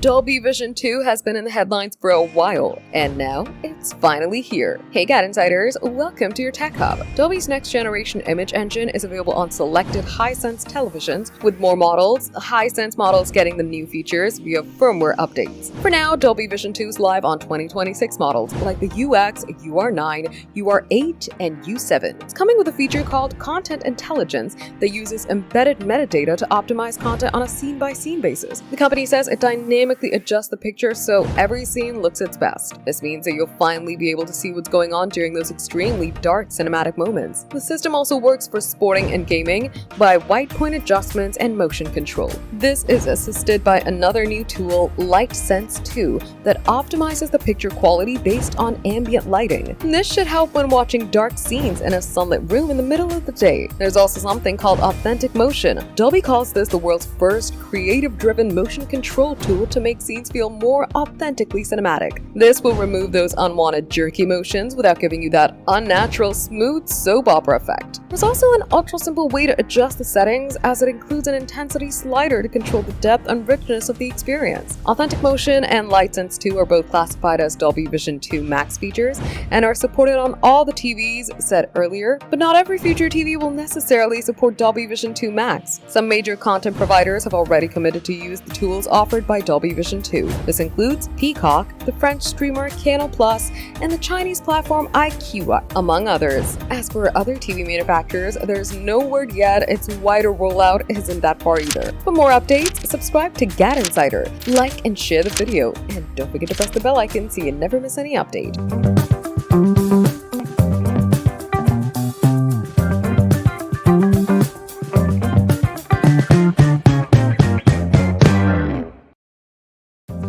Dolby Vision 2 has been in the headlines for a while, and now it's finally here. Hey GadInsiders, welcome to your Tech Hub. Dolby's next-generation image engine is available on selected Hisense televisions, with more models, Hisense models getting the new features via firmware updates. For now, Dolby Vision 2 is live on 2026 models like the UX, UR9, UR8, and U7. It's coming with a feature called Content Intelligence that uses embedded metadata to optimize content on a scene-by-scene basis. The company says it dynamically adjusts the picture so every scene looks its best. This means that you'll finally be able to see what's going on during those extremely dark cinematic moments. The system also works for sporting and gaming by white point adjustments and motion control. This is assisted by another new tool, Hisense 2, that optimizes the picture quality based on ambient lighting. This should help when watching dark scenes in a sunlit room in the middle of the day. There's also something called authentic motion. Dolby calls this the world's first creative-driven motion control tool to make scenes feel more authentically cinematic. This will remove those unwanted jerky motions without giving you that unnatural, smooth soap opera effect. There's also an ultra-simple way to adjust the settings, as it includes an intensity slider to control the depth and richness of the experience. Authentic Motion and Hisense 2 are both classified as Dolby Vision 2 Max features and are supported on all the TVs said earlier, but not every future TV will necessarily support Dolby Vision 2 Max. Some major content providers have already committed to use the tools offered by Dolby Vision 2. This includes Peacock, the French streamer Canal+, and the Chinese platform iQIYI, among others. As for other TV manufacturers, there's no word yet. Its wider rollout isn't that far either. For more updates, subscribe to GadInsider, like and share the video, and don't forget to press the bell icon so you never miss any update.